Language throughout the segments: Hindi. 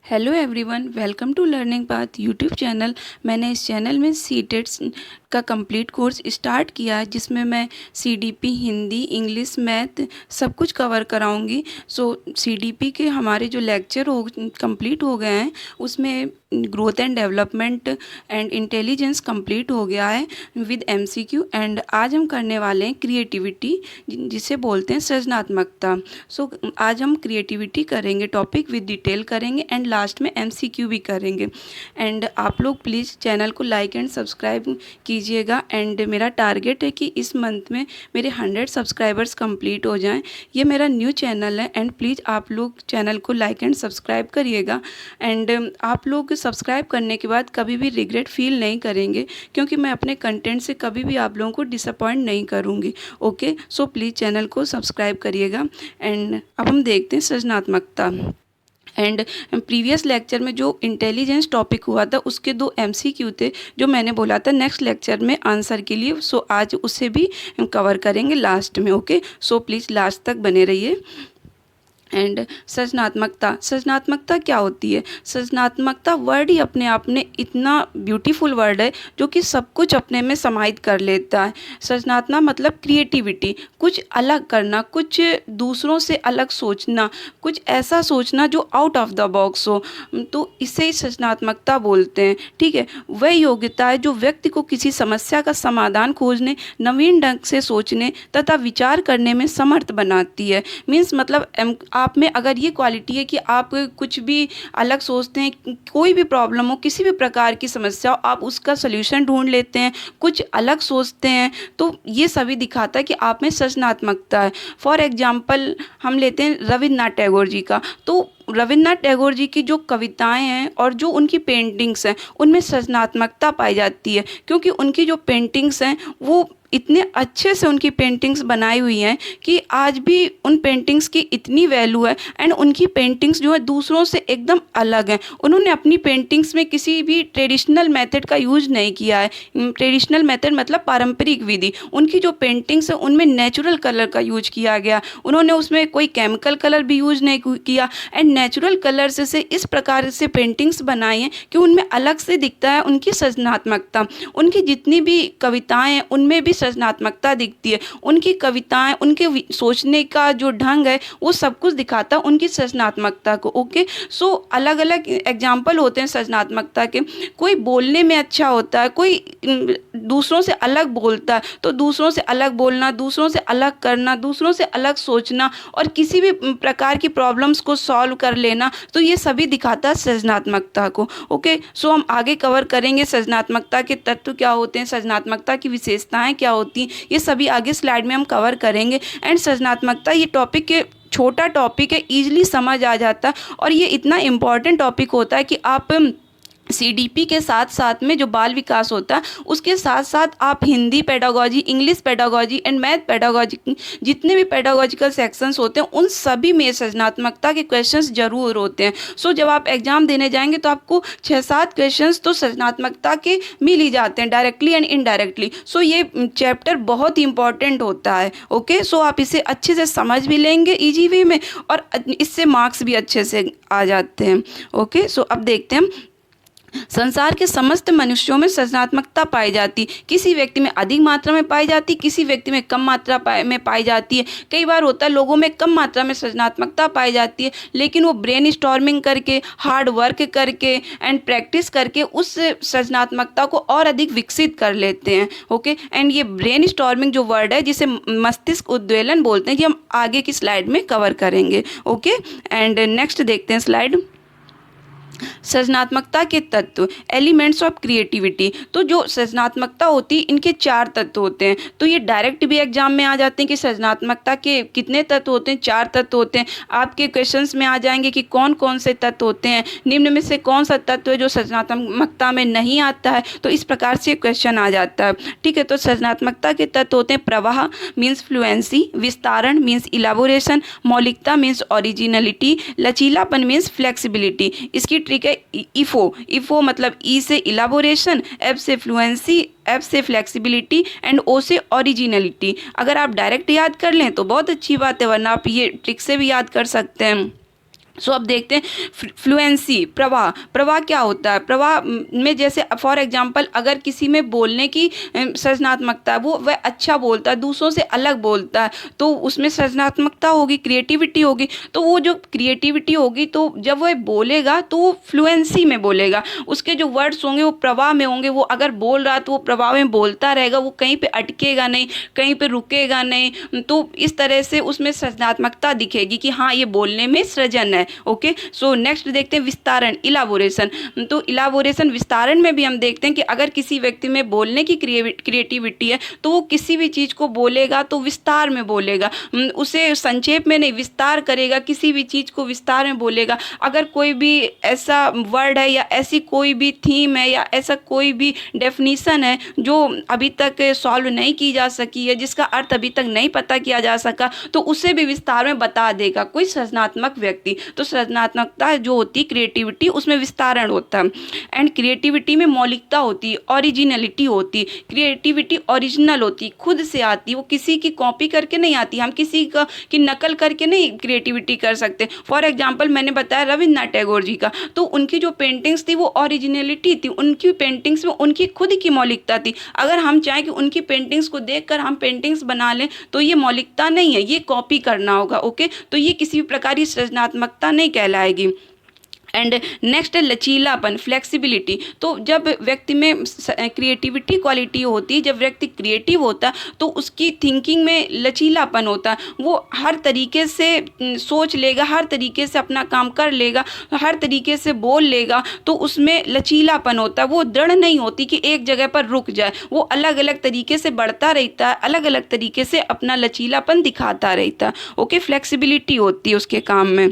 Hello everyone, welcome to learning path YouTube channel. मैंने इस चैनल में सीटेट्स का कंप्लीट कोर्स स्टार्ट किया है, जिसमें मैं सीडीपी, हिंदी, इंग्लिश, मैथ सब कुछ कवर कराऊंगी। सीडीपी के हमारे जो लेक्चर कंप्लीट हो गए हैं, उसमें growth and development and intelligence complete हो गया है विद एमसीक्यू। एंड आज हम करने वाले हैं क्रिएटिविटी, जिसे बोलते हैं सृजनात्मकता। आज हम क्रिएटिविटी करेंगे, टॉपिक विद डिटेल करेंगे एंड लास्ट में एमसीक्यू भी करेंगे। एंड आप लोग प्लीज़ चैनल को लाइक एंड सब्सक्राइब कीजिएगा। एंड मेरा टारगेट है कि इस मंथ में मेरे 100 सब्सक्राइबर्स कंप्लीट हो जाएं। ये मेरा न्यू चैनल है एंड प्लीज़ आप लोग चैनल को लाइक एंड सब्सक्राइब करिएगा। एंड आप लोग सब्सक्राइब करने के बाद कभी भी रिग्रेट फील नहीं करेंगे, क्योंकि मैं अपने कंटेंट से कभी भी आप लोगों को डिसअपॉइंट नहीं करूँगी। ओके, सो प्लीज़ चैनल को सब्सक्राइब करिएगा। एंड अब हम देखते हैं सृजनात्मकता। एंड प्रीवियस लेक्चर में जो इंटेलिजेंस टॉपिक हुआ था, उसके 2 एमसीक्यू थे जो मैंने बोला था नेक्स्ट लेक्चर में आंसर के लिए। सो आज उसे भी कवर करेंगे लास्ट में। ओके, सो प्लीज़ लास्ट तक बने रहिए। एंड सृजनात्मकता क्या होती है? सृजनात्मकता वर्ड ही अपने आप में इतना ब्यूटीफुल वर्ड है जो कि सब कुछ अपने में समाहित कर लेता है। सृजनात्मक मतलब क्रिएटिविटी, कुछ अलग करना, कुछ दूसरों से अलग सोचना, कुछ ऐसा सोचना जो आउट ऑफ द बॉक्स हो, तो इसे ही सृजनात्मकता बोलते हैं। ठीक है, वह योग्यता है जो व्यक्ति को किसी समस्या का समाधान खोजने, नवीन ढंग से सोचने तथा विचार करने में समर्थ बनाती है। मीन्स मतलब आप में अगर ये क्वालिटी है कि आप कुछ भी अलग सोचते हैं, कोई भी प्रॉब्लम हो, किसी भी प्रकार की समस्या हो, आप उसका सल्यूशन ढूंढ लेते हैं, कुछ अलग सोचते हैं, तो ये सभी दिखाता है कि आप में सृजनात्मकता है। फॉर एग्जाम्पल हम लेते हैं रविन्द्रनाथ टैगोर जी का। तो रविन्द्रनाथ टैगोर जी की जो कविताएं हैं और जो उनकी पेंटिंग्स हैं, उनमें सृजनात्मकता पाई जाती है, क्योंकि उनकी जो पेंटिंग्स हैं वो इतने अच्छे से उनकी पेंटिंग्स बनाई हुई हैं कि आज भी उन पेंटिंग्स की इतनी वैल्यू है। एंड उनकी पेंटिंग्स जो है दूसरों से एकदम अलग हैं। उन्होंने अपनी पेंटिंग्स में किसी भी ट्रेडिशनल मेथड का यूज नहीं किया है। ट्रेडिशनल मेथड मतलब पारंपरिक विधि। उनकी जो पेंटिंग्स है उनमें नेचुरल कलर का यूज किया गया। उन्होंने उसमें कोई केमिकल कलर भी यूज नहीं किया। एंड नेचुरल कलर्स से इस प्रकार से पेंटिंग्स बनाई हैं कि उनमें अलग से दिखता है उनकी सृजनात्मकता। उनकी जितनी भी कविताएं हैं उनमें भी सृजनात्मकता दिखती है। उनकी कविताएं, उनके सोचने का जो ढंग है, वो सब कुछ दिखाता है उनकी सृजनात्मकता को। ओके, सो अलग अलग एग्जाम्पल होते हैं सृजनात्मकता के। कोई बोलने में अच्छा होता है, कोई दूसरों से अलग बोलता है, तो दूसरों से अलग बोलना, दूसरों से अलग करना, दूसरों से अलग सोचना और किसी भी प्रकार की प्रॉब्लम्स को सॉल्व कर लेना, तो ये सभी दिखाता है सृजनात्मकता को। ओके, सो हम आगे कवर करेंगे सृजनात्मकता के तत्व क्या होते हैं, सृजनात्मकता की विशेषताएं क्या होती हैं, ये सभी आगे स्लाइड में हम कवर करेंगे। एंड सृजनात्मकता ये टॉपिक के छोटा टॉपिक है, ईजिली समझ आ जाता है और ये इतना इम्पॉर्टेंट टॉपिक होता है कि आप सीडीपी के साथ साथ में जो बाल विकास होता है उसके साथ साथ आप Hindi pedagogy, English pedagogy and math pedagogy, जितने भी पेडागोजिकल सेक्शंस होते हैं उन सभी में सृजनात्मकता के क्वेश्चंस जरूर होते हैं। सो जब आप एग्जाम देने जाएंगे तो आपको 6-7 क्वेश्चंस तो सृजनात्मकता के मिल ही जाते हैं, डायरेक्टली एंड इनडायरेक्टली। सो ये चैप्टर बहुत ही इंपॉर्टेंट होता है। ओके, सो आप इसे अच्छे से समझ भी लेंगे ईजी वे में और इससे मार्क्स भी अच्छे से आ जाते हैं। ओके, सो अब देखते हैं संसार के समस्त मनुष्यों में सृजनात्मकता पाई जाती। किसी व्यक्ति में अधिक मात्रा में पाई जाती, किसी व्यक्ति में कम मात्रा में पाई जाती है। कई बार होता है लोगों में कम मात्रा में सृजनात्मकता पाई जाती है, लेकिन वो ब्रेन स्टॉर्मिंग करके, हार्ड वर्क करके एंड प्रैक्टिस करके उस सृजनात्मकता को और अधिक विकसित कर लेते हैं। ओके, एंड ये ब्रेन स्टॉर्मिंग जो वर्ड है, जिसे मस्तिष्क उद्वेलन बोलते हैं, ये हम आगे की स्लाइड में कवर करेंगे। ओके, एंड नेक्स्ट देखते हैं स्लाइड। सृजनात्मकता के तत्व, एलिमेंट्स ऑफ क्रिएटिविटी। तो जो सृजनात्मकता होती है इनके 4 तत्व होते हैं। तो ये डायरेक्ट भी एग्जाम में आ जाते हैं कि सृजनात्मकता के कितने तत्व होते हैं, 4 तत्व होते हैं। आपके क्वेश्चंस में आ जाएंगे कि कौन कौन से तत्व होते हैं, निम्न में से कौन सा तत्व है जो सृजनात्मकता में नहीं आता है। तो इस प्रकार से क्वेश्चन आ जाता है। ठीक है, तो सृजनात्मकता के तत्व होते हैं प्रवाह मीन्स फ्लुएंसी, विस्तारण मीन्स इलाबोरेशन, मौलिकता मीन्स ओरिजिनलिटी, लचीलापन मीन्स फ्लेक्सिबिलिटी। इसकी ट्रिक है इफो मतलब ई से इलाबोरेशन, एफ से फ्लुएंसी, एफ से फ्लेक्सिबिलिटी एंड ओ से ओरिजिनलिटी। अगर आप डायरेक्ट याद कर लें तो बहुत अच्छी बात है, वरना आप ये ट्रिक से भी याद कर सकते हैं। सो अब देखते हैं फ्लुएंसी, प्रवाह। प्रवाह क्या होता है? प्रवाह में जैसे फॉर एग्जांपल अगर किसी में बोलने की सृजनात्मकता है, वह अच्छा बोलता है, दूसरों से अलग बोलता है, तो उसमें सृजनात्मकता होगी, क्रिएटिविटी होगी। तो वो जो क्रिएटिविटी होगी, तो जब वह बोलेगा तो वो फ्लुएंसी में बोलेगा, उसके जो वर्ड्स होंगे वो प्रवाह में होंगे। वो अगर बोल रहा तो वो प्रवाह में बोलता रहेगा, वो कहीं पे अटकेगा नहीं, कहीं पे रुकेगा नहीं। तो इस तरह से उसमें सृजनात्मकता दिखेगी कि हाँ, ये बोलने में सृजन है। ओके, सो नेक्स्ट देखते हैं विस्तारण, इलाबोरेशन। तो इलाबोरेशन, विस्तारण में भी हम देखते हैं कि अगर किसी व्यक्ति में बोलने की क्रिएटिविटी है तो वो किसी भी चीज़ को बोलेगा तो विस्तार में बोलेगा, उसे संक्षेप में नहीं, विस्तार करेगा, किसी भी चीज़ को विस्तार में बोलेगा। अगर कोई भी ऐसा वर्ड है या ऐसी कोई भी थीम है या ऐसा कोई भी डेफिनीशन है जो अभी तक सॉल्व नहीं की जा सकी है, जिसका अर्थ अभी तक नहीं पता किया जा सका, तो उसे भी विस्तार में बता देगा कोई सृजनात्मक व्यक्ति। तो सृजनात्मकता जो होती है, क्रिएटिविटी, उसमें विस्तारण होता है। एंड क्रिएटिविटी में मौलिकता होती है, ओरिजिनलिटी होती है। क्रिएटिविटी ओरिजिनल होती है, खुद से आती है, वो किसी की कॉपी करके नहीं आती। हम किसी की नकल करके नहीं क्रिएटिविटी कर सकते। फॉर एग्जाम्पल मैंने बताया रविन्द्रनाथ टैगोर जी का, तो उनकी जो पेंटिंग्स थी वो ओरिजिनलिटी थी, उनकी पेंटिंग्स में उनकी खुद की मौलिकता थी। अगर हम चाहें कि उनकी पेंटिंग्स को देखकर हम पेंटिंग्स बना लें तो ये मौलिकता नहीं है, ये कॉपी करना होगा। ओके, तो ये किसी भी प्रकार की सृजनात्मकता नहीं कहलाएगी। एंड नेक्स्ट है लचीलापन, फ्लेक्सिबिलिटी। तो जब व्यक्ति में क्रिएटिविटी क्वालिटी होती है, जब व्यक्ति क्रिएटिव होता है तो उसकी थिंकिंग में लचीलापन होता है। वो हर तरीके से सोच लेगा, हर तरीके से अपना काम कर लेगा, हर तरीके से बोल लेगा, तो उसमें लचीलापन होता है। वो दृढ़ नहीं होती कि एक जगह पर रुक जाए, वो अलग अलग तरीके से बढ़ता रहता है, अलग अलग तरीके से अपना लचीलापन दिखाता रहता है। ओके, फ्लेक्सिबिलिटी होती है उसके काम में।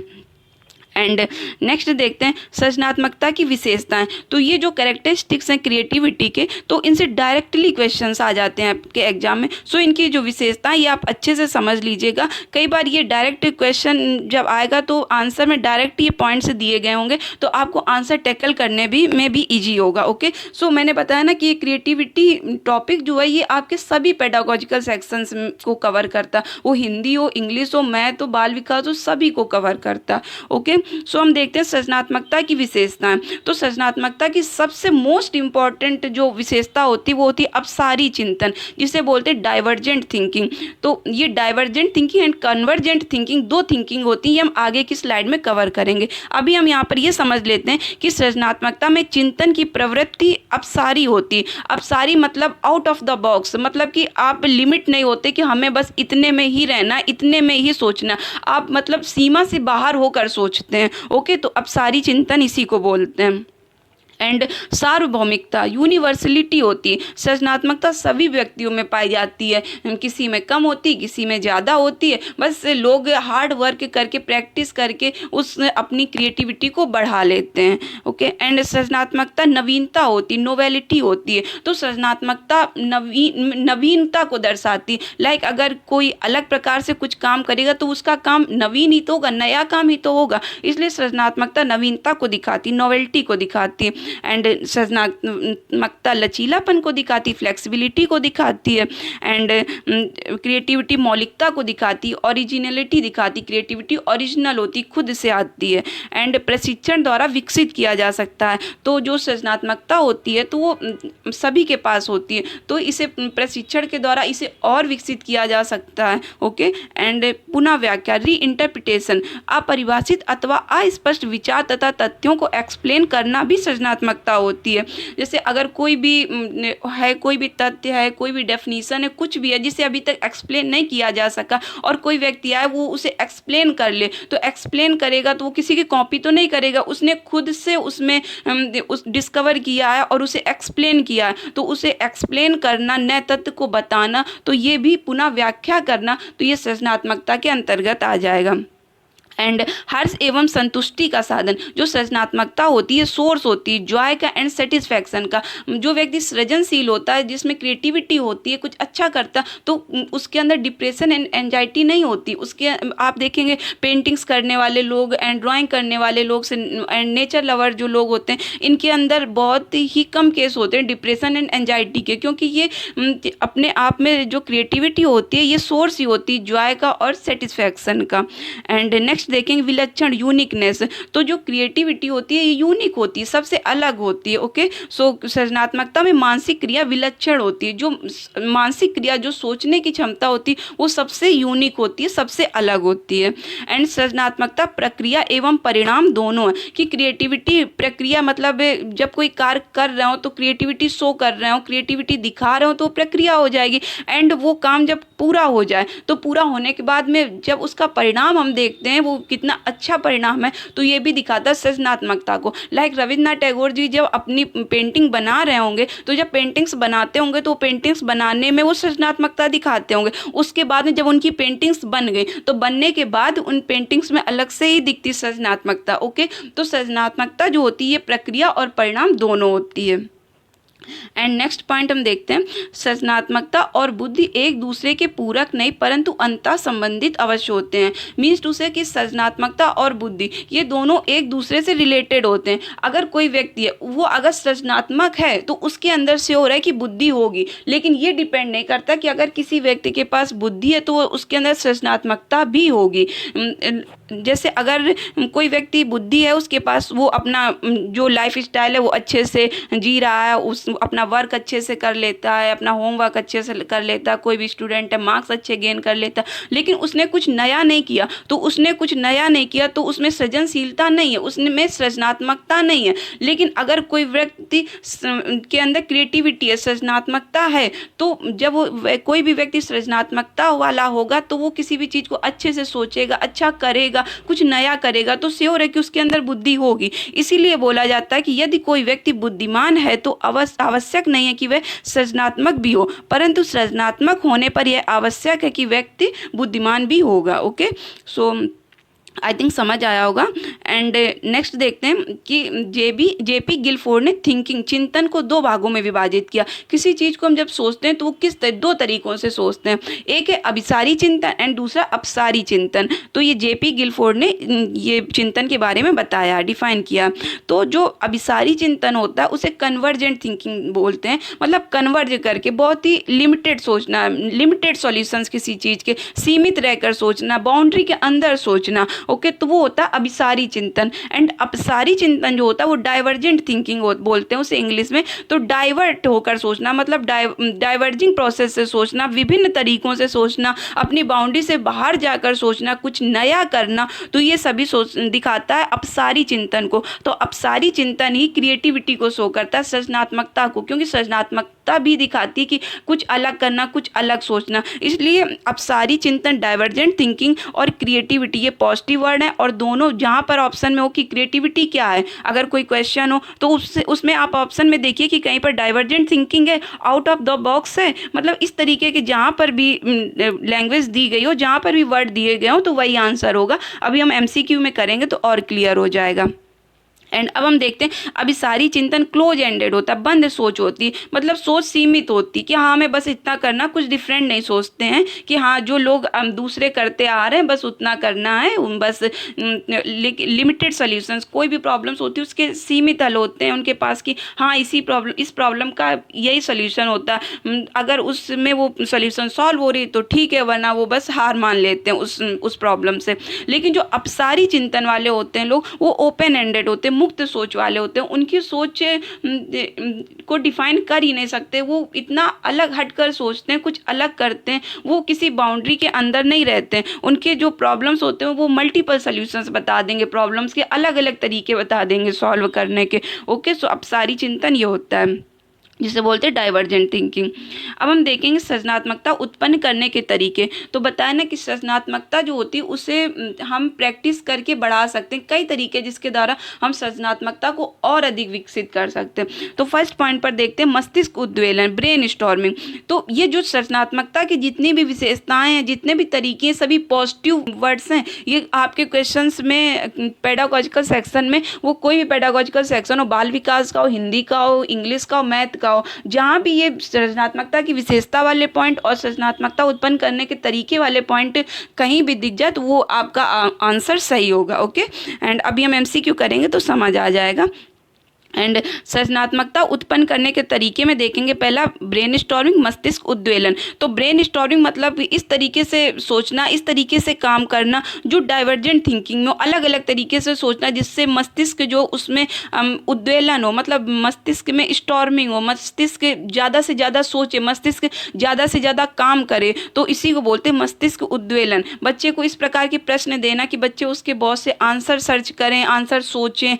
एंड नेक्स्ट देखते हैं सृजनात्मकता की विशेषताएं। तो ये जो कैरेक्टरिस्टिक्स हैं क्रिएटिविटी के, तो इनसे डायरेक्टली क्वेश्चंस आ जाते हैं आपके एग्जाम में। सो इनकी जो विशेषताएं ये आप अच्छे से समझ लीजिएगा। कई बार ये डायरेक्ट क्वेश्चन जब आएगा तो आंसर में डायरेक्ट ये पॉइंट्स दिए गए होंगे, तो आपको आंसर टैकल करने में भी ईजी होगा। ओके, सो मैंने बताया ना कि ये क्रिएटिविटी टॉपिक जो है ये आपके सभी पेडागोजिकल सेक्शंस को कवर करता, वो हिंदी हो, इंग्लिश हो, मैथ हो, बाल विकास हो, सभी को कवर करता। ओके, सो हम देखते हैं सृजनात्मकता की विशेषताएं। तो सृजनात्मकता की सबसे मोस्ट इंपॉर्टेंट जो विशेषता होती है वो होती है अपसारी चिंतन, जिसे बोलते हैं डाइवर्जेंट थिंकिंग। तो ये divergent thinking and convergent thinking, दो थिंकिंग होती है, हम आगे की स्लाइड में कवर करेंगे। अभी हम यहाँ पर ये समझ लेते हैं कि सृजनात्मकता में चिंतन की प्रवृत्ति अपसारी होती है। अपसारी मतलब आउट ऑफ द बॉक्स, मतलब कि आप लिमिट नहीं होते कि हमें बस इतने में ही रहना, इतने में ही सोचना, आप मतलब सीमा से बाहर होकर सोचते हैं। ओके, तो अपसारी चिंतन इसी को बोलते हैं। एंड सार्वभौमिकता, यूनिवर्सलिटी होती है। सृजनात्मकता सभी व्यक्तियों में पाई जाती है, किसी में कम होती है, किसी में ज़्यादा होती है। बस लोग हार्ड वर्क करके, प्रैक्टिस करके उस अपनी क्रिएटिविटी को बढ़ा लेते हैं। ओके, एंड सृजनात्मकता नवीनता होती, नोवेलिटी होती है। तो सृजनात्मकता नवीनता को दर्शाती है। लाइक अगर कोई अलग प्रकार से कुछ काम करेगा तो उसका काम नवीन ही तो होगा, नया काम ही तो होगा। इसलिए सृजनात्मकता नवीनता को दिखाती, नोवेल्टी को दिखाती है। एंड सृजनात्मकता लचीलापन को दिखाती, फ्लेक्सिबिलिटी को दिखाती है। एंड क्रिएटिविटी मौलिकता को दिखाती, ओरिजिनलिटी दिखाती, क्रिएटिविटी ओरिजिनल होती, खुद से आती है। एंड प्रशिक्षण द्वारा विकसित किया जा सकता है। तो जो सृजनात्मकता होती है तो वो सभी के पास होती है, तो इसे प्रशिक्षण के द्वारा इसे और विकसित किया जा सकता है। ओके, एंड पुनः व्याख्या, री इंटरप्रिटेशन, अपरिभाषित अथवा अस्पष्ट विचार तथा तथ्यों को एक्सप्लेन करना भी सृजनात्मकता होती है। जैसे अगर कोई भी है, कोई भी तथ्य है, कोई भी डेफिनेशन है, कुछ भी है जिसे अभी तक एक्सप्लेन नहीं किया जा सका और कोई व्यक्ति आए वो उसे एक्सप्लेन कर ले, तो एक्सप्लेन करेगा तो वो किसी की कॉपी तो नहीं करेगा, उसने खुद से उसमें डिस्कवर किया है और उसे एक्सप्लेन किया है। तो उसे एक्सप्लेन करना, नए तथ्य को बताना, तो ये भी पुनः व्याख्या करना, तो ये सृजनात्मकता के अंतर्गत आ जाएगा। एंड हर्ष एवं संतुष्टि का साधन, जो सृजनात्मकता होती है सोर्स होती है जॉय का एंड सेटिस्फैक्शन का। जो व्यक्ति सृजनशील होता है, जिसमें क्रिएटिविटी होती है, कुछ अच्छा करता, तो उसके अंदर डिप्रेशन एंड एंजाइटी नहीं होती। उसके आप देखेंगे पेंटिंग्स करने वाले लोग एंड ड्राइंग करने वाले लोग एंड नेचर लवर जो लोग होते हैं, इनके अंदर बहुत ही कम केस होते हैं डिप्रेशन एंड एंजाइटी के, क्योंकि ये अपने आप में जो क्रिएटिविटी होती है ये सोर्स ही होती है जॉय का और सेटिस्फैक्शन का। एंड नेक्स्ट नेक्स्ट देखेंगे विलक्षण, यूनिकनेस। तो जो क्रिएटिविटी होती है ये यूनिक होती है, सबसे अलग होती है। ओके, सो सृजनात्मकता में मानसिक क्रिया विलक्षण होती है, जो मानसिक क्रिया जो सोचने की क्षमता होती है वो सबसे यूनिक होती है, सबसे अलग होती है। एंड सृजनात्मकता प्रक्रिया एवं परिणाम दोनों है, कि क्रिएटिविटी प्रक्रिया मतलब जब कोई कार्य कर रहे हो तो क्रिएटिविटी शो कर रहे हो, क्रिएटिविटी दिखा रहे हो तो प्रक्रिया हो जाएगी। एंड वो काम जब पूरा हो जाए तो पूरा होने के बाद में जब उसका परिणाम हम देखते हैं वो कितना अच्छा परिणाम है, तो ये भी दिखाता है सृजनात्मकता को। लाइक रविन्द्रनाथ टैगोर जी जब अपनी पेंटिंग बना रहे होंगे तो जब पेंटिंग्स बनाते होंगे तो पेंटिंग्स बनाने में वो सृजनात्मकता दिखाते होंगे। उसके बाद में जब उनकी पेंटिंग्स बन गई तो बनने के बाद उन पेंटिंग्स में अलग से ही दिखती सृजनात्मकता। ओके, तो सृजनात्मकता जो होती है प्रक्रिया और परिणाम दोनों होती है। एंड नेक्स्ट पॉइंट हम देखते हैं, सृजनात्मकता और बुद्धि एक दूसरे के पूरक नहीं परंतु अंतः संबंधित अवश्य होते हैं। मीन्स टू से कि सृजनात्मकता और बुद्धि ये दोनों एक दूसरे से रिलेटेड होते हैं। अगर कोई व्यक्ति है वो अगर सृजनात्मक है तो उसके अंदर से हो रहा है कि बुद्धि होगी, लेकिन ये डिपेंड नहीं करता कि अगर किसी व्यक्ति के पास बुद्धि है तो उसके अंदर सृजनात्मकता भी होगी। जैसे अगर कोई व्यक्ति बुद्धि है, उसके पास वो अपना जो लाइफ स्टाइल है वो अच्छे से जी रहा है, उस अपना वर्क अच्छे से कर लेता है, अपना होमवर्क अच्छे से कर लेता है, कोई भी स्टूडेंट है मार्क्स अच्छे गेन कर लेता है, लेकिन उसने कुछ नया नहीं किया तो उसमें सृजनशीलता नहीं है, उसमें सृजनात्मकता नहीं है। लेकिन अगर कोई व्यक्ति के अंदर क्रिएटिविटी है, सृजनात्मकता है, तो जब वो कोई भी व्यक्ति सृजनात्मकता वाला होगा तो वो किसी भी चीज़ को अच्छे से सोचेगा, अच्छा करेगा, कुछ नया करेगा, तो श्योर है कि उसके अंदर बुद्धि होगी। इसीलिए बोला जाता है कि यदि कोई व्यक्ति बुद्धिमान है तो आवश्यक नहीं है कि वह सृजनात्मक भी हो, परंतु सृजनात्मक होने पर यह आवश्यक है कि व्यक्ति बुद्धिमान भी होगा। ओके, सो आई थिंक समझ आया होगा। एंड नेक्स्ट देखते हैं कि जेपी गिलफोर्ड ने थिंकिंग चिंतन को दो भागों में विभाजित किया। किसी चीज़ को हम जब सोचते हैं तो वो दो तरीकों से सोचते हैं, एक है अभिसारी चिंतन एंड दूसरा अपसारी चिंतन। तो ये जेपी गिलफोर्ड ने ये चिंतन के बारे में बताया, डिफाइन किया। तो जो अभिसारी चिंतन होता है उसे कन्वर्जेंट थिंकिंग बोलते हैं, मतलब कन्वर्ज करके बहुत ही लिमिटेड सोचना, लिमिटेड सॉल्यूशंस किसी चीज़ के, सीमित रहकर सोचना, बाउंड्री के अंदर सोचना। ओके, तो वो होता है अभिसारी चिंतन। एंड अपसारी चिंतन जो होता है वो डाइवर्जेंट थिंकिंग बोलते हैं उसे इंग्लिश में। तो डाइवर्ट होकर सोचना, मतलब डाइवर्जिंग प्रोसेस से सोचना, विभिन्न तरीकों से सोचना, अपनी बाउंड्री से बाहर जाकर सोचना, कुछ नया करना, तो ये सभी दिखाता है अपसारी चिंतन को। तो अपसारी चिंतन ही क्रिएटिविटी को शो करता है, सृजनात्मकता को, क्योंकि सृजनात्मकता भी दिखाती है कि कुछ अलग करना, कुछ अलग सोचना। इसलिए अपसारी चिंतन, डाइवर्जेंट थिंकिंग और क्रिएटिविटी ये पॉजिटिव वर्ड है। और दोनों जहाँ पर ऑप्शन में हो कि क्रिएटिविटी क्या है, अगर कोई क्वेश्चन हो तो उसमें आप ऑप्शन में देखिए कि कहीं पर डाइवर्जेंट थिंकिंग है, आउट ऑफ द बॉक्स है, मतलब इस तरीके के जहाँ पर भी लैंग्वेज दी गई हो, जहाँ पर भी वर्ड दिए गए हो तो वही आंसर होगा। अभी हम एमसीक्यू में करेंगे तो और क्लियर हो जाएगा। एंड अब हम देखते हैं अभिसारी चिंतन क्लोज एंडेड होता है, बंद सोच होती है, मतलब सोच सीमित होती है कि हाँ हमें बस इतना करना, कुछ डिफरेंट नहीं सोचते हैं कि हाँ जो लोग दूसरे करते आ रहे हैं बस उतना करना है, बस लिमिटेड सॉल्यूशंस, कोई भी प्रॉब्लम्स होती है उसके सीमित हल होते हैं उनके पास कि हाँ इस प्रॉब्लम का यही सोल्यूशन होता है, अगर उसमें वो सोल्यूशन सॉल्व हो रही तो ठीक है, वरना वो बस हार मान लेते हैं उस प्रॉब्लम से। लेकिन जो अपसारी चिंतन वाले होते हैं लोग, वो ओपन एंडेड होते हैं, मुक्त सोच वाले होते हैं, उनकी सोच को डिफाइन कर ही नहीं सकते, वो इतना अलग हटकर सोचते हैं, कुछ अलग करते हैं, वो किसी बाउंड्री के अंदर नहीं रहते हैं। उनके जो प्रॉब्लम्स होते हैं वो मल्टीपल सॉल्यूशंस बता देंगे, प्रॉब्लम्स के अलग अलग तरीके बता देंगे सॉल्व करने के। ओके, सो अपसारी चिंतन ये होता है जिसे बोलते हैं डाइवर्जेंट थिंकिंग। अब हम देखेंगे सृजनात्मकता उत्पन्न करने के तरीके। तो बताया ना कि सृजनात्मकता जो होती है उसे हम प्रैक्टिस करके बढ़ा सकते हैं, कई तरीके जिसके द्वारा हम सृजनात्मकता को और अधिक विकसित कर सकते हैं। तो फर्स्ट पॉइंट पर देखते हैं मस्तिष्क उद्वेलन, ब्रेन स्टॉर्मिंग। तो ये जो सृजनात्मकता की जितनी भी विशेषताएं हैं, जितने भी तरीके हैं, सभी पॉजिटिव वर्ड्स हैं। ये आपके क्वेश्चंस में पेडागोजिकल सेक्शन में, वो कोई भी पेडागोजिकल सेक्शन हो, बाल विकास का हो, हिंदी का हो, इंग्लिश का हो, मैथ का हो, जहाँ भी ये सृजनात्मकता की विशेषता वाले पॉइंट और सृजनात्मकता उत्पन्न करने के तरीके वाले पॉइंट कहीं भी दिख जाए तो वो आपका आंसर सही होगा। ओके, एंड अभी हम एमसीक्यू करेंगे तो समझ आ जाएगा। एंड सृजनात्मकता उत्पन्न करने के तरीके में देखेंगे, पहला ब्रेनस्टॉर्मिंग, मस्तिष्क उद्वेलन। तो ब्रेनस्टॉर्मिंग मतलब इस तरीके से सोचना, इस तरीके से काम करना जो डाइवर्जेंट थिंकिंग में, अलग अलग तरीके से सोचना जिससे मस्तिष्क जो उसमें उद्वेलन हो, मतलब मस्तिष्क में स्टॉर्मिंग हो, मस्तिष्क ज़्यादा से ज़्यादा सोचे, मस्तिष्क ज़्यादा से ज़्यादा काम करे, तो इसी को बोलते हैं मस्तिष्क उद्वेलन। बच्चे को इस प्रकार के प्रश्न देना कि बच्चे उसके बहुत से आंसर सर्च करें, आंसर सोचें,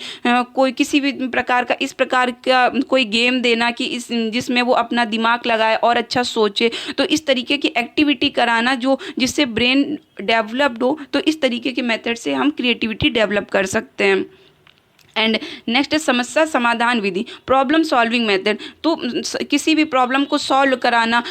कोई किसी भी प्रकार का इस प्रकार का कोई गेम देना कि इस जिसमें वो अपना दिमाग लगाए और अच्छा सोचे। तो इस तरीके की एक्टिविटी कराना जो जिससे ब्रेन डेवलप्ड हो, तो इस तरीके के मेथड से हम क्रिएटिविटी डेवलप कर सकते हैं। एंड नेक्स्ट है समस्या समाधान विधि, प्रॉब्लम सॉल्विंग मेथड। तो किसी भी प्रॉब्लम को सॉल्व कराना,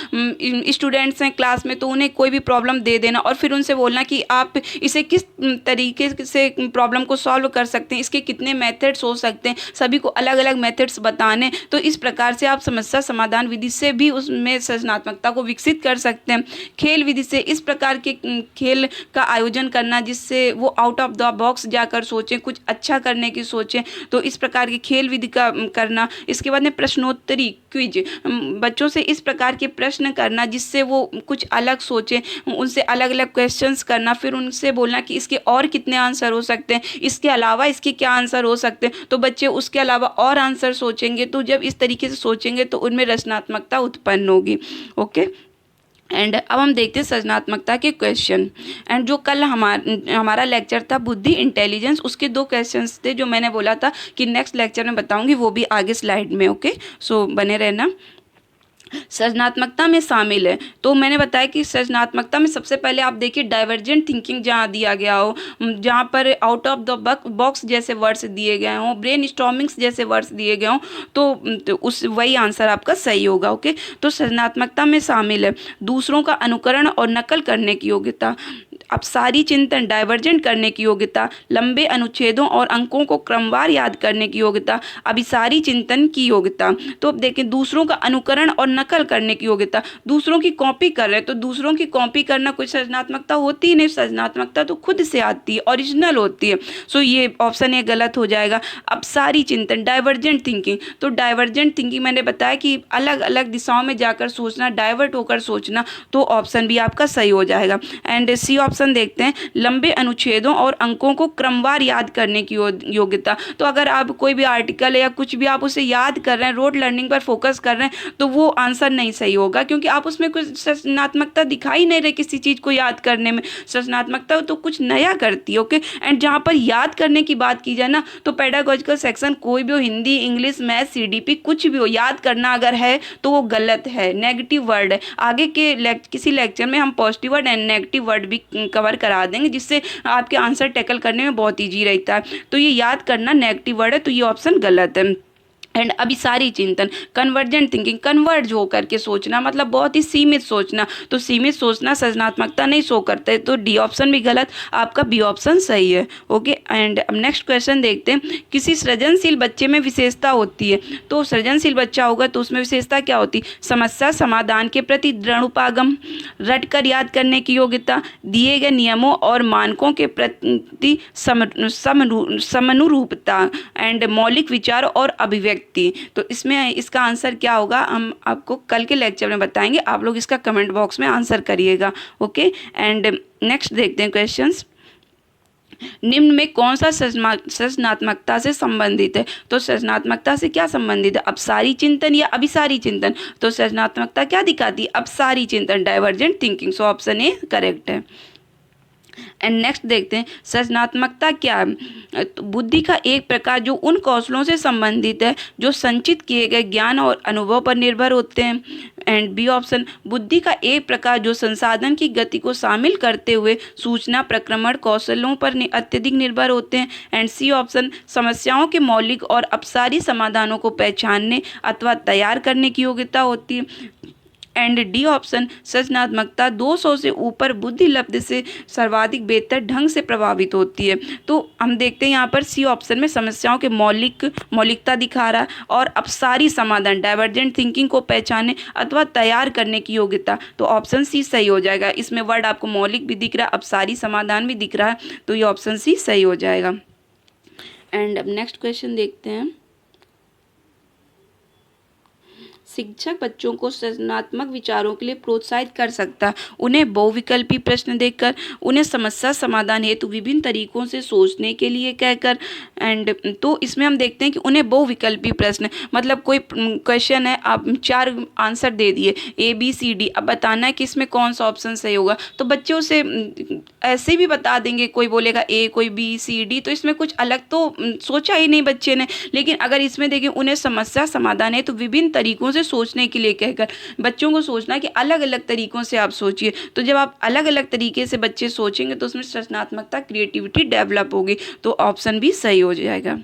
स्टूडेंट्स हैं क्लास में तो उन्हें कोई भी प्रॉब्लम दे देना और फिर उनसे बोलना कि आप इसे किस तरीके से प्रॉब्लम को सॉल्व कर सकते हैं, इसके कितने मेथड्स हो सकते हैं, सभी को अलग अलग मेथड्स बताने। तो इस प्रकार से आप समस्या समाधान विधि से भी उसमें सृजनात्मकता को विकसित कर सकते हैं। खेल विधि से इस प्रकार के खेल का आयोजन करना जिससे वो आउट ऑफ द बॉक्स जाकर सोचें, कुछ अच्छा करने की सोचें, तो इस प्रकार की खेल विधि का करना। इसके बाद में प्रश्नोत्तरी क्विज, बच्चों से इस प्रकार के प्रश्न करना जिससे वो कुछ अलग सोचें, उनसे अलग अलग क्वेश्चंस करना, फिर उनसे बोलना कि इसके और कितने आंसर हो सकते हैं, इसके अलावा इसके क्या आंसर हो सकते हैं, तो बच्चे उसके अलावा और आंसर सोचेंगे। तो जब इस तरीके से सोचेंगे तो उनमें रचनात्मकता उत्पन्न होगी। ओके, एंड अब हम देखते हैं सृजनात्मकता के क्वेश्चन। एंड जो कल हमारा लेक्चर था बुद्धि इंटेलिजेंस, उसके 2 क्वेश्चंस थे जो मैंने बोला था कि नेक्स्ट लेक्चर में बताऊंगी, वो भी आगे स्लाइड में। ओके, सो बने रहना। सृजनात्मकता में शामिल है, तो मैंने बताया कि सृजनात्मकता में सबसे पहले आप देखिए डाइवर्जेंट थिंकिंग जहाँ दिया गया हो, जहाँ पर आउट ऑफ द बॉक्स जैसे वर्ड्स दिए गए हों, ब्रेन स्टॉर्मिंग्स जैसे वर्ड्स दिए गए हों, तो उस वही आंसर आपका सही होगा। ओके, तो सृजनात्मकता में शामिल है दूसरों का अनुकरण और नकल करने की योग्यता, अपसारी चिंतन डाइवर्जेंट करने की योग्यता, लंबे अनुच्छेदों और अंकों को क्रमवार याद करने की योग्यता, अभिसारी चिंतन की योग्यता। तो अब देखें दूसरों का अनुकरण और नकल करने की योग्यता, दूसरों की कॉपी कर रहे हैं तो दूसरों की कॉपी करना कोई सृजनात्मकता होती ही नहीं, सृजनात्मकता तो खुद से आती है, ओरिजिनल होती है। सो ये ऑप्शन ए गलत हो जाएगा। अपसारी चिंतन डाइवर्जेंट थिंकिंग, तो डाइवर्जेंट थिंकिंग मैंने बताया कि अलग अलग दिशाओं में जाकर सोचना, डाइवर्ट होकर सोचना, तो ऑप्शन भी आपका सही हो जाएगा। एंड सी ऑप्शन देखते हैं लंबे अनुच्छेदों और अंकों को क्रमवार याद करने की योग्यता। तो अगर आप कोई भी आर्टिकल है या कुछ भी आप उसे याद कर रहे हैं, रोड लर्निंग पर फोकस कर रहे हैं, तो वो आंसर नहीं सही होगा क्योंकि आप उसमें कुछ सृजनात्मकता दिखाई नहीं रहे किसी चीज़ को याद करने में। सृजनात्मकता तो कुछ नया करती है। ओके, एंड जहाँ पर याद करने की बात की जाए ना, तो पेडागोजिकल सेक्शन कोई भी हो, हिंदी, इंग्लिश, मैथ, सीडीपी कुछ भी हो, याद करना अगर है तो वो गलत है, नेगेटिव वर्ड है। आगे के किसी लेक्चर में हम positive word and negative word भी कवर करा देंगे जिससे आपके आंसर टैकल करने में बहुत ईजी रहता है। तो ये याद करना नेगेटिव वर्ड है, तो ये ऑप्शन गलत है। एंड अभिसारी चिंतन कन्वर्जेंट थिंकिंग, कन्वर्ज हो करके सोचना, मतलब बहुत ही सीमित सोचना, तो सीमित सोचना सृजनात्मकता नहीं शो करता है, तो डी ऑप्शन भी गलत, आपका बी ऑप्शन सही है। ओके, एंड अब नेक्स्ट क्वेश्चन देखते हैं। किसी सृजनशील बच्चे में विशेषता होती है, तो सृजनशील बच्चा होगा तो उसमें विशेषता क्या होती है? समस्या समाधान के प्रति दृढ़ोपागम, रटकर याद करने की योग्यता, दिए गए नियमों और मानकों के प्रति समनुरूपता, एंड मौलिक विचार और अभिव्यक्ति। तो इसमें इसका आंसर क्या होगा हम आपको कल के लेक्चर में बताएंगे, आप लोग इसका कमेंट बॉक्स में आंसर करिएगा। ओके, एंड नेक्स्ट देखते हैं क्वेश्चंस। निम्न में कौन सा सृजनात्मकता से संबंधित है? तो सृजनात्मकता से क्या संबंधित है? अपसारी चिंतन या अभिसारी चिंतन? तो सृजनात्मकता क्या दिखाती है? अपसारी चिंतन, divergent thinking. So option A correct है। एंड नेक्स्ट देखते हैं सृजनात्मकता क्या है? तो बुद्धि का एक प्रकार जो उन कौशलों से संबंधित है जो संचित किए गए ज्ञान और अनुभव पर निर्भर होते हैं। एंड बी ऑप्शन बुद्धि का एक प्रकार जो संसाधन की गति को शामिल करते हुए सूचना प्रक्रमण कौशलों पर अत्यधिक निर्भर होते हैं। एंड सी ऑप्शन समस्याओं के मौलिक और अपसारी समाधानों को पहचानने अथवा तैयार करने की योग्यता होती है। एंड डी ऑप्शन सृजनात्मकता 200 से ऊपर बुद्धि लब्ध से सर्वाधिक बेहतर ढंग से प्रभावित होती है। तो हम देखते हैं यहाँ पर सी ऑप्शन में समस्याओं के मौलिकता दिखा रहा है और अपसारी समाधान डाइवर्जेंट थिंकिंग को पहचाने अथवा तैयार करने की योग्यता, तो ऑप्शन सी सही हो जाएगा। इसमें वर्ड आपको मौलिक भी दिख रहा है, अपसारी समाधान भी दिख रहा है, तो ये ऑप्शन सी सही हो जाएगा। एंड अब नेक्स्ट क्वेश्चन देखते हैं। शिक्षक बच्चों को सृजनात्मक विचारों के लिए प्रोत्साहित कर सकता है। उन्हें बहुविकल्पी प्रश्न देकर, उन्हें समस्या समाधान हेतु विभिन्न तरीकों से सोचने के लिए कहकर। एंड तो इसमें हम देखते हैं कि उन्हें बहुविकल्पी प्रश्न, मतलब कोई क्वेश्चन है, आप 4 आंसर दे दिए ABCD, अब बताना है कि इसमें कौन सा ऑप्शन सही होगा। तो बच्चे उसे ऐसे भी बता देंगे, कोई बोलेगा A, कोई B, C, D, तो इसमें कुछ अलग तो सोचा ही नहीं बच्चे ने। लेकिन अगर इसमें देखिए उन्हें समस्या समाधान है तो विभिन्न तरीकों से सोचने के लिए कहकर, बच्चों को सोचना कि अलग अलग तरीकों से आप सोचिए। तो जब आप अलग अलग तरीके से बच्चे सोचेंगे तो उसमें सृजनात्मकता, क्रिएटिविटी डेवलप होगी। तो ऑप्शन भी सही हो जाएगा।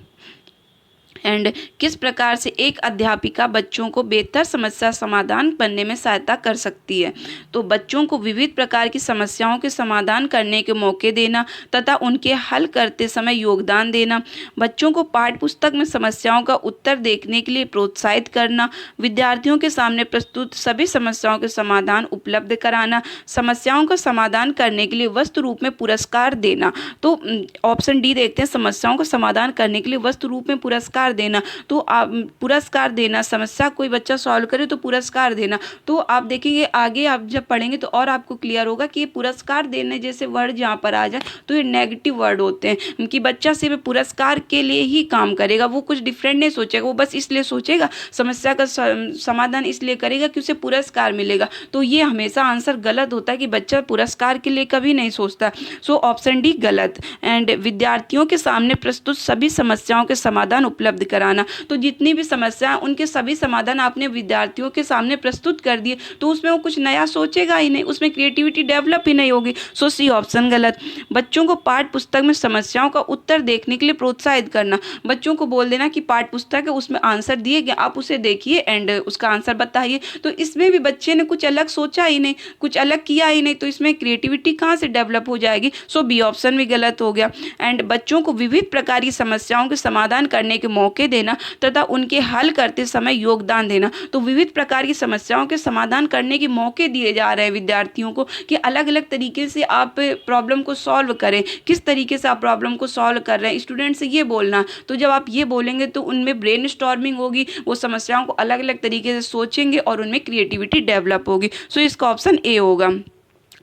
एंड किस प्रकार से एक अध्यापिका बच्चों को बेहतर समस्या समाधान करने में सहायता कर सकती है। तो बच्चों को विविध प्रकार की समस्याओं के समाधान करने के मौके देना तथा उनके हल करते समय योगदान देना, बच्चों को पाठ्य पुस्तक में समस्याओं का उत्तर देखने के लिए प्रोत्साहित करना, विद्यार्थियों के सामने प्रस्तुत सभी समस्याओं के समाधान उपलब्ध कराना, समस्याओं का समाधान करने के लिए वस्तु रूप में पुरस्कार देना। तो ऑप्शन डी देखते हैं, समस्याओं का समाधान करने के लिए वस्तु रूप में पुरस्कार देना। तो आप पुरस्कार देना, समस्या कोई बच्चा सॉल्व करे तो पुरस्कार देना। तो आप देखेंगे आगे आप जब पढ़ेंगे तो और आपको क्लियर होगा कि ये पुरस्कार देने जैसे वर्ड जहाँ पर आ जाए तो ये नेगेटिव वर्ड होते हैं कि बच्चा सिर्फ पुरस्कार के लिए ही काम करेगा, वो कुछ डिफरेंट नहीं सोचेगा, वो बस इसलिए सोचेगा, समस्या का समाधान इसलिए करेगा कि उसे पुरस्कार मिलेगा। तो ये हमेशा आंसर गलत होता है कि बच्चा पुरस्कार के लिए कभी नहीं सोचता। सो ऑप्शन डी गलत। एंड विद्यार्थियों के सामने प्रस्तुत सभी समस्याओं के समाधान उपलब्ध कराना, तो जितनी भी समस्या उनके सभी समाधान आपने विद्यार्थियों के सामने प्रस्तुत कर दिए तो उसमें वो कुछ नया सोचेगा ही नहीं, उसमें क्रिएटिविटी डेवलप ही नहीं होगी। सो सी ऑप्शन गलत। बच्चों को पाठ्य पुस्तक में समस्याओं का उत्तर देखने के लिए प्रोत्साहित करना, बच्चों को बोल देना कि पाठ्य पुस्तक है उसमें आंसर दिए गए, आप उसे देखिए एंड उसका आंसर बताइए। तो इसमें भी बच्चे ने कुछ अलग सोचा ही नहीं, कुछ अलग किया ही नहीं, तो इसमें क्रिएटिविटी कहाँ से डेवलप हो जाएगी। सो बी ऑप्शन भी गलत हो गया। एंड बच्चों को विविध प्रकार की समस्याओं के समाधान करने के मौके देना तथा उनके हल करते समय योगदान देना। तो विविध प्रकार की समस्याओं के समाधान करने के मौके दिए जा रहे हैं विद्यार्थियों को कि अलग अलग तरीके से आप प्रॉब्लम को सॉल्व करें, किस तरीके से आप प्रॉब्लम को सॉल्व कर रहे हैं, स्टूडेंट से ये बोलना। तो जब आप ये बोलेंगे तो उनमें ब्रेन स्टॉर्मिंग होगी, वो समस्याओं को अलग अलग तरीके से सोचेंगे और उनमें क्रिएटिविटी डेवलप होगी। सो इसका ऑप्शन ए होगा।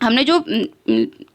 हमने जो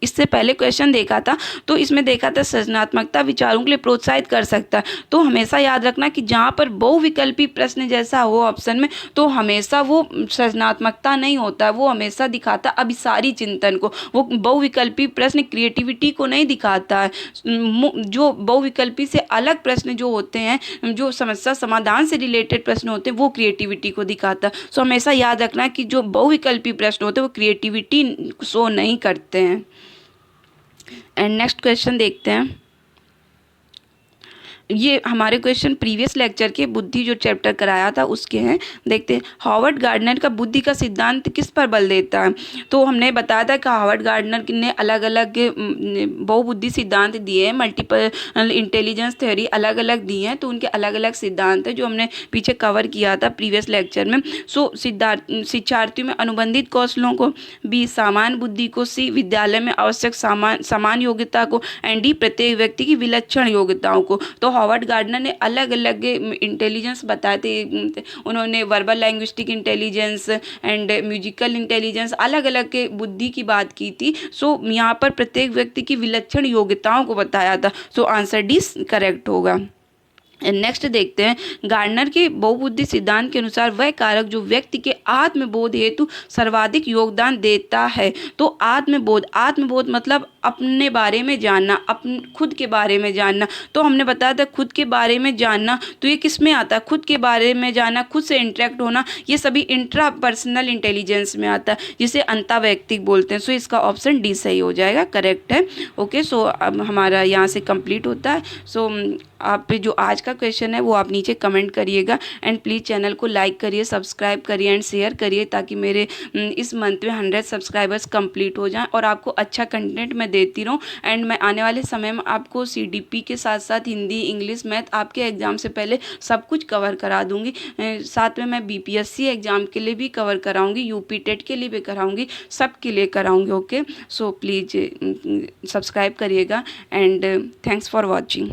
इससे पहले क्वेश्चन देखा था तो इसमें देखा था सृजनात्मकता विचारों के लिए प्रोत्साहित कर सकता है। तो हमेशा याद रखना कि जहाँ पर बहुविकल्पी प्रश्न जैसा हो ऑप्शन में तो हमेशा वो सृजनात्मकता नहीं होता, वो हमेशा दिखाता अभिसारी चिंतन को। वो बहुविकल्पी प्रश्न क्रिएटिविटी को नहीं दिखाता है। जो बहुविकल्पी से अलग प्रश्न जो होते हैं, जो समस्या समाधान से रिलेटेड प्रश्न होते हैं, वो क्रिएटिविटी को दिखाता है। सो हमेशा याद रखना कि जो बहुविकल्पी प्रश्न होते हैं वो क्रिएटिविटी शो नहीं करते हैं। एंड नेक्स्ट क्वेश्चन देखते हैं। ये हमारे क्वेश्चन प्रीवियस लेक्चर के बुद्धि जो चैप्टर कराया था उसके हैं। देखते हैं हॉवर्ड गार्डनर का बुद्धि का सिद्धांत किस पर बल देता है। तो हमने बताया था कि हॉवर्ड गार्डनर ने अलग अलग बहुबुद्धि सिद्धांत दिए हैं, मल्टीपल इंटेलिजेंस थ्योरी अलग अलग दी हैं। तो उनके अलग अलग सिद्धांत है जो हमने पीछे कवर किया था प्रीवियस लेक्चर में। सो शिक्षार्थियों में अनुबंधित कौशलों को, बी सामान्य बुद्धि को, सी विद्यालय में आवश्यक समान योग्यता को, एंड डी प्रत्येक व्यक्ति की विलक्षण योग्यताओं को। तो हॉवर्ड गार्डनर ने अलग अलग इंटेलिजेंस बताए थे। उन्होंने verbal linguistic intelligence and musical intelligence अलग अलग के बुद्धि की बात की थी। सो यहाँ पर प्रत्येक व्यक्ति की विलक्षण योग्यताओं को बताया था। सो आंसर डी करेक्ट होगा। नेक्स्ट देखते हैं गार्डनर के बहुबुद्धि सिद्धांत के अनुसार वह कारक जो व्यक्ति के आत्मबोध हेतु सर्वाधिक योगदान देता है। तो आत्मबोध मतलब अपने बारे में जानना, खुद के बारे में जानना। तो हमने बताया था खुद के बारे में जानना, तो ये किस में आता है, खुद के बारे में जानना, खुद से इंटरेक्ट होना, ये सभी इंट्रा पर्सनल इंटेलिजेंस में आता है, जिसे अंतर्वैयक्तिक बोलते हैं। सो इसका ऑप्शन डी सही हो जाएगा, करेक्ट है। ओके, सो अब हमारा यहाँ से कंप्लीट होता है। सो आप जो आज का क्वेश्चन है वो आप नीचे कमेंट करिएगा एंड प्लीज़ चैनल को लाइक करिए, सब्सक्राइब करिए एंड शेयर करिए ताकि मेरे इस मंथ में 100 सब्सक्राइबर्स कंप्लीट हो जाएं और आपको अच्छा कंटेंट मैं देती रहूं। एंड मैं आने वाले समय में आपको CDP के साथ साथ हिंदी, इंग्लिश, मैथ आपके एग्ज़ाम से पहले सब कुछ कवर करा दूँगी। साथ में मैं BPSC एग्ज़ाम के लिए भी कवर कराऊँगी, UP टेट के लिए भी कराऊँगी, सब के लिए कराऊँगी। ओके, सो प्लीज़ सब्सक्राइब करिएगा एंड थैंक्स फॉर वॉचिंग।